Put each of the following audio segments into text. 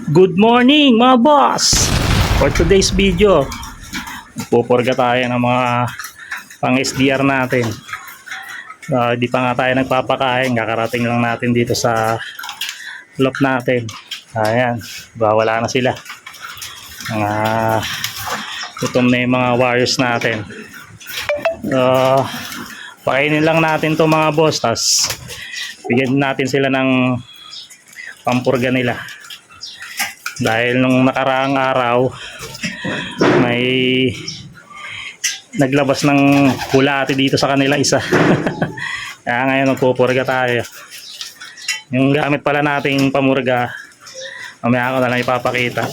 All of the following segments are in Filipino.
Good morning mga boss! For today's video, pupurga tayo ng mga pang SDR natin. Di pa nga tayo nagpapakain, kakarating lang natin dito sa loft natin. Ayan, wala na sila. Mga gutom na yung mga warriors natin. Pakainin lang natin to mga boss, tas bigyan natin sila ng pampurga nila. Dahil nung nakaraang araw may naglabas ng hulati dito sa kanila isa. Kaya ngayon magpupurga tayo. Yung gamit pala nating pamurga, mamaya ko na lang ipapakita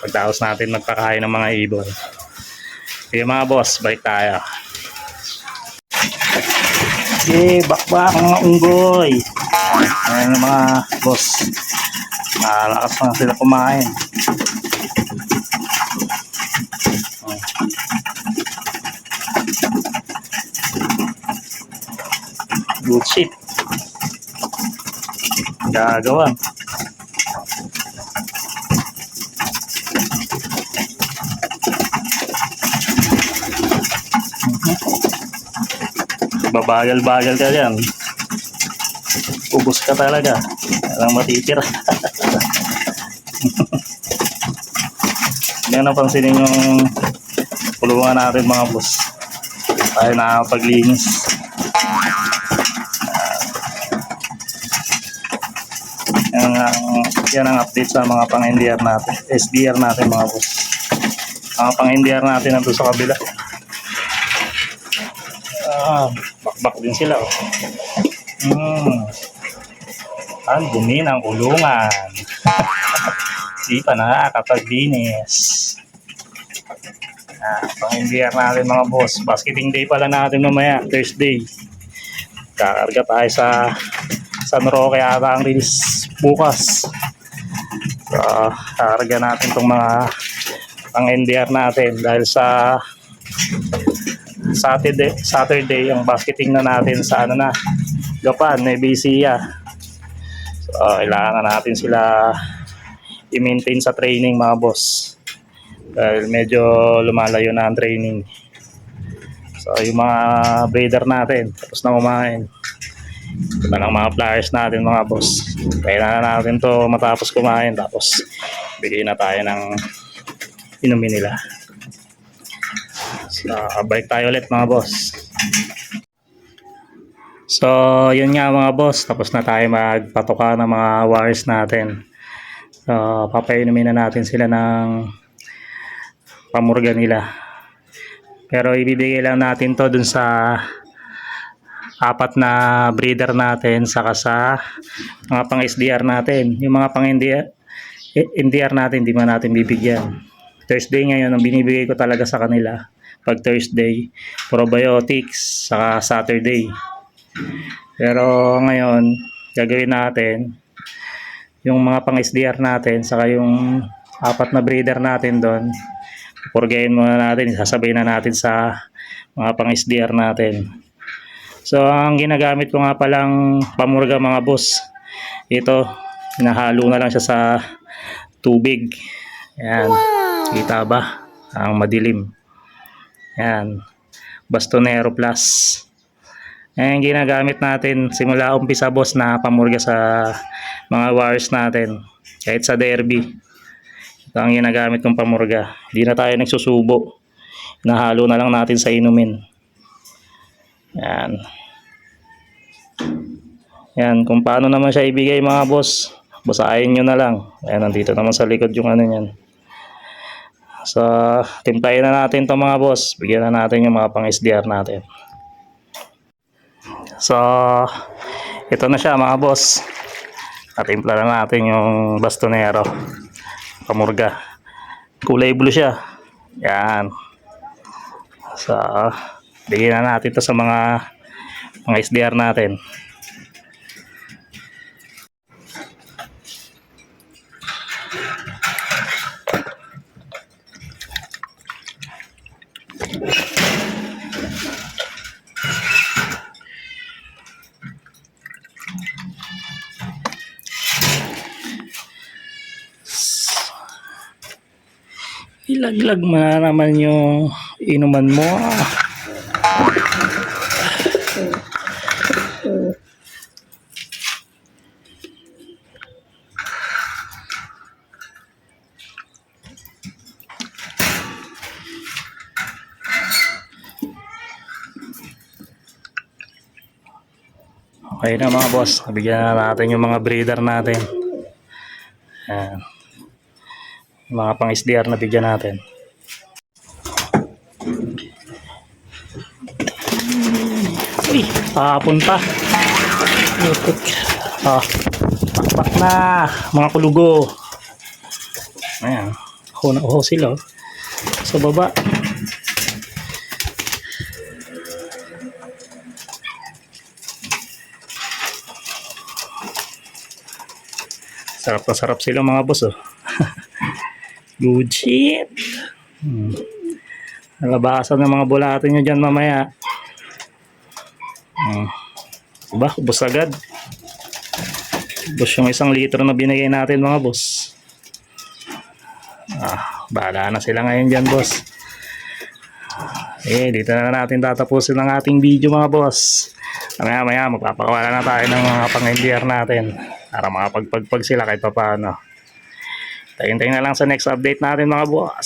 pagtapos natin magpakain ng mga ibon. Okay mga boss, balik tayo. Okay, bakbak mga unggoy. Ayan mga boss, nakalakas na sila kumain. Good shit. Gagawa. Babagal-bagal ka dyan. Ubus ka talaga. Walang matitira. Hindi na pansinin yung pulungan natin mga boss. Tayo nakakapaglinis. Yan ang update sa mga pang-NDR natin. SDR natin mga boss. Mga pang-NDR natin nandun sa kabila. Bakbak din sila. Ang dumi ng kulungan. Di pa nakakapaglinis. Pang-NDR natin mga boss. Basketing day pala natin mamaya, Thursday. Kakarga tayo sa San Roque ata ang release bukas. So, kakarga natin itong mga pang-NDR natin dahil sa Saturday ang basketing na natin sa Gapan, Nevesia. So, kailangan natin sila i-maintain sa training mga boss. Dahil medyo lumalayo na ang training. So, yung mga breeder natin, tapos na kumain. Ito na lang mga flyers natin mga boss. Kailangan natin to matapos kumain, tapos bigay na tayo ng inumin nila. So, balik tayo ulit mga boss. So, yun nga mga boss, tapos na tayo magpatoka ng mga wires natin. So, papainumin na natin sila ng pamurga nila. Pero ibibigay lang natin to dun sa apat na breeder natin, saka sa mga pang SDR natin. Yung mga pang NDR natin, di man natin bibigyan. Thursday ngayon, ang binibigay ko talaga sa kanila pag Thursday, probiotics, saka Saturday. Pero ngayon, gagawin natin yung mga pang SDR natin, saka yung apat na breeder natin doon, purgayin muna natin, sasabay na natin sa mga pang SDR natin. So, ang ginagamit ko nga palang pamurga mga boss, ito, hinahalo na lang siya sa tubig. Ayan, kita ba? Ang madilim. Ayan, Bastonero Plus. Ayan, ginagamit natin simula umpisa boss na pamurga sa mga wires natin. Kahit sa derby, ito ang ginagamit kong pamurga. Hindi na tayo nagsusubo. Hinahalo na lang natin sa inumin. Ayan. Yan, kung paano naman siya ibigay mga boss, basahin nyo na lang. Ayan, nandito naman sa likod yung niyan. So, timplayin na natin to mga boss. Bigyan na natin yung mga pang SDR natin. So, ito na siya mga boss. Natimpla na natin yung Bastonero pamurga. Kulay blue siya. Yan. So, bigyan na natin to sa mga SDR natin. Ilaglag mo na naman yung inuman mo. Okay na mga boss, bigyan na natin yung mga breeder natin. Ayan. Yung mga pang SDR na bigyan natin. Uy, tapon pa. Lutik. Pakpak na mga kulugo. Ayan, uho na uho sila sa baba. Sarap na sarap sila mga boss Good shit. Nalabasan ng mga bulatin nyo dyan mamaya. Diba? Ubos agad. Ubos yung 1 litro na binigay natin mga boss. Bahala na sila ngayon dyan boss. Dito na natin tatapusin ang ating video mga boss. Maya magpapakawala na tayo ng mga pang-NDR natin para makapagpagpag sila kahit pa paano. Tayin-tayin na lang sa next update natin mga boss.